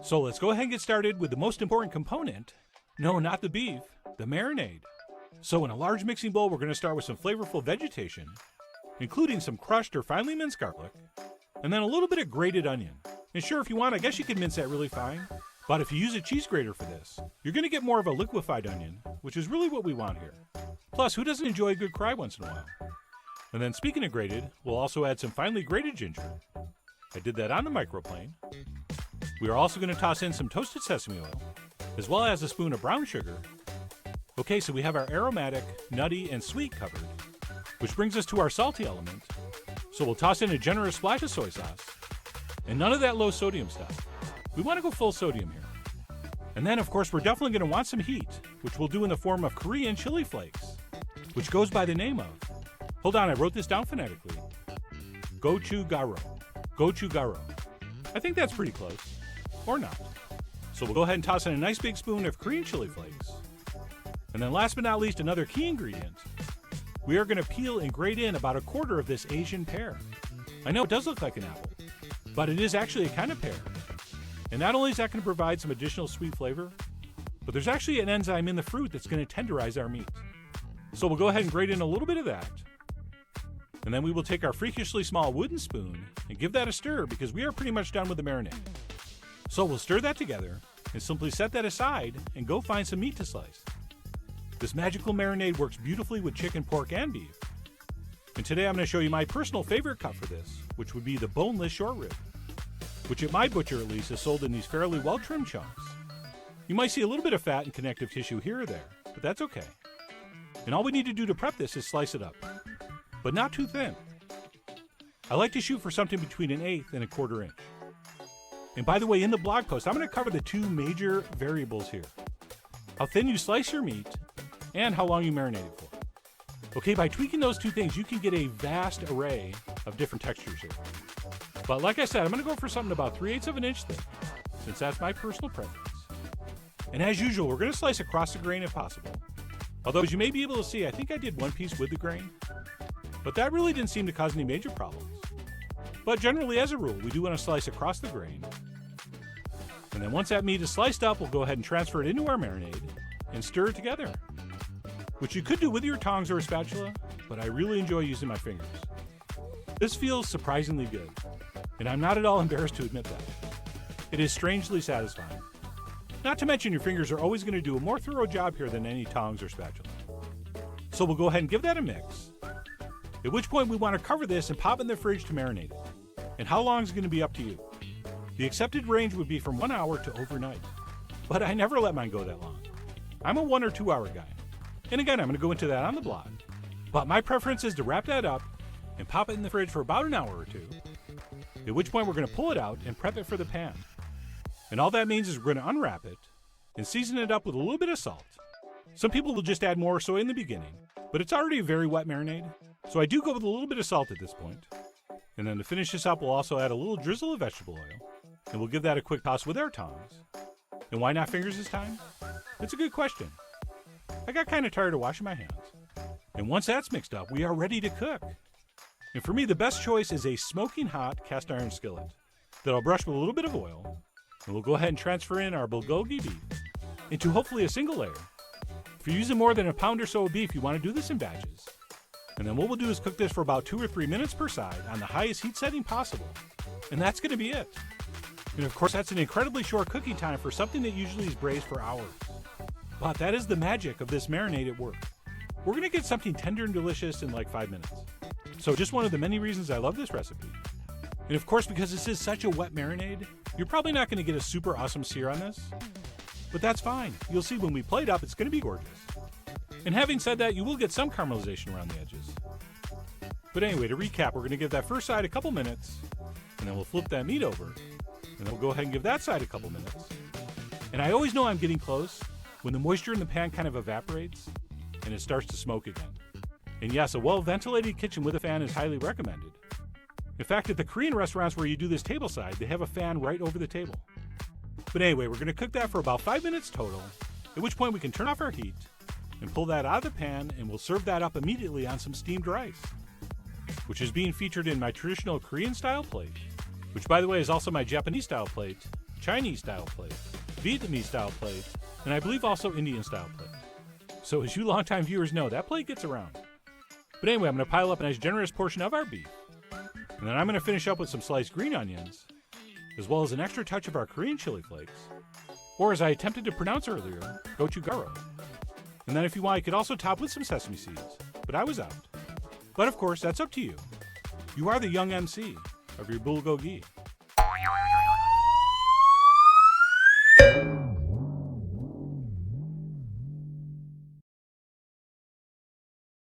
So let's go ahead and get started with the most important component. No, not the beef, the marinade. So in a large mixing bowl, we're going to start with some flavorful vegetation, including some crushed or finely minced garlic, and then a little bit of grated onion. And sure, if you want, I guess you can mince that really fine. But if you use a cheese grater for this, you're going to get more of a liquefied onion, which is really what we want here. Plus, who doesn't enjoy a good cry once in a while? And then speaking of grated, we'll also add some finely grated ginger. I did that on the microplane. We are also going to toss in some toasted sesame oil, as well as a spoon of brown sugar. Okay, so we have our aromatic, nutty, and sweet covered, which brings us to our salty element. So we'll toss in a generous splash of soy sauce, and none of that low sodium stuff. We want to go full sodium here. And then, of course, we're definitely going to want some heat, which we'll do in the form of Korean chili flakes, which goes by the name of, hold on, I wrote this down phonetically, gochugaru. Gochugaru. I think that's pretty close, or not. So we'll go ahead and toss in a nice big spoon of Korean chili flakes. And then last but not least, another key ingredient. We are going to peel and grate in about a quarter of this Asian pear. I know it does look like an apple, but it is actually a kind of pear. And not only is that going to provide some additional sweet flavor, but there's actually an enzyme in the fruit that's going to tenderize our meat. So we'll go ahead and grate in a little bit of that. And then we will take our freakishly small wooden spoon and give that a stir because we are pretty much done with the marinade. So we'll stir that together and simply set that aside and go find some meat to slice. This magical marinade works beautifully with chicken, pork, and beef. And today I'm going to show you my personal favorite cut for this, which would be the boneless short rib, which at my butcher at least is sold in these fairly well-trimmed chunks. You might see a little bit of fat and connective tissue here or there, but that's okay. And all we need to do to prep this is slice it up, but not too thin. I like to shoot for something between 1/8 and 1/4 inch. And by the way, in the blog post, I'm going to cover the two major variables here: how thin you slice your meat and how long you marinate it for. Okay, by tweaking those two things, you can get a vast array of different textures here. But like I said, I'm going to go for something about 3/8 of an inch thick, since that's my personal preference. And as usual, we're going to slice across the grain if possible. Although, as you may be able to see, I think I did one piece with the grain, but that really didn't seem to cause any major problems. But generally, as a rule, we do want to slice across the grain. And then once that meat is sliced up, we'll go ahead and transfer it into our marinade and stir it together, which you could do with your tongs or a spatula, but I really enjoy using my fingers. This feels surprisingly good, and I'm not at all embarrassed to admit that. It is strangely satisfying. Not to mention your fingers are always going to do a more thorough job here than any tongs or spatula. So we'll go ahead and give that a mix, at which point we want to cover this and pop it in the fridge to marinate it. And how long is going to be up to you. The accepted range would be from 1 hour to overnight, but I never let mine go that long. I'm a 1 or 2 hour guy. And again, I'm going to go into that on the blog, but my preference is to wrap that up and pop it in the fridge for about 1 hour or 2, at which point we're going to pull it out and prep it for the pan. And all that means is we're going to unwrap it and season it up with a little bit of salt. Some people will just add more soy in the beginning, but it's already a very wet marinade, so I do go with a little bit of salt at this point. And then to finish this up, we'll also add a little drizzle of vegetable oil, and we'll give that a quick toss with our tongs. And why not fingers this time? It's a good question. I got kind of tired of washing my hands. And once that's mixed up, we are ready to cook. And for me, the best choice is a smoking hot cast iron skillet that I'll brush with a little bit of oil, and we'll go ahead and transfer in our Bulgogi beef into hopefully a single layer. If you're using more than a pound or so of beef, you want to do this in batches. And then what we'll do is cook this for about 2 or 3 minutes per side on the highest heat setting possible. And that's going to be it. And of course, that's an incredibly short cooking time for something that usually is braised for hours. But that is the magic of this marinade at work. We're going to get something tender and delicious in like 5 minutes. So just one of the many reasons I love this recipe. And of course, because this is such a wet marinade, you're probably not going to get a super awesome sear on this. But that's fine. You'll see when we plate up, it's going to be gorgeous. And having said that, you will get some caramelization around the edges. But anyway, to recap, we're going to give that first side a couple minutes, and then we'll flip that meat over, and then we'll go ahead and give that side a couple minutes. And I always know I'm getting close when the moisture in the pan kind of evaporates, and it starts to smoke again. And yes, a well-ventilated kitchen with a fan is highly recommended. In fact, at the Korean restaurants where you do this tableside, they have a fan right over the table. But anyway, we're going to cook that for about 5 minutes total, at which point we can turn off our heat and pull that out of the pan, and we'll serve that up immediately on some steamed rice, which is being featured in my traditional Korean style plate, which by the way is also my Japanese style plate, Chinese style plate, Vietnamese style plate, and I believe also Indian style plate. So as you longtime viewers know, that plate gets around. But anyway, I'm going to pile up a nice generous portion of our beef. And then I'm going to finish up with some sliced green onions, as well as an extra touch of our Korean chili flakes, or as I attempted to pronounce earlier, gochugaru. And then if you want, you could also top with some sesame seeds, but I was out. But of course, that's up to you. You are the young MC of your Bulgogi.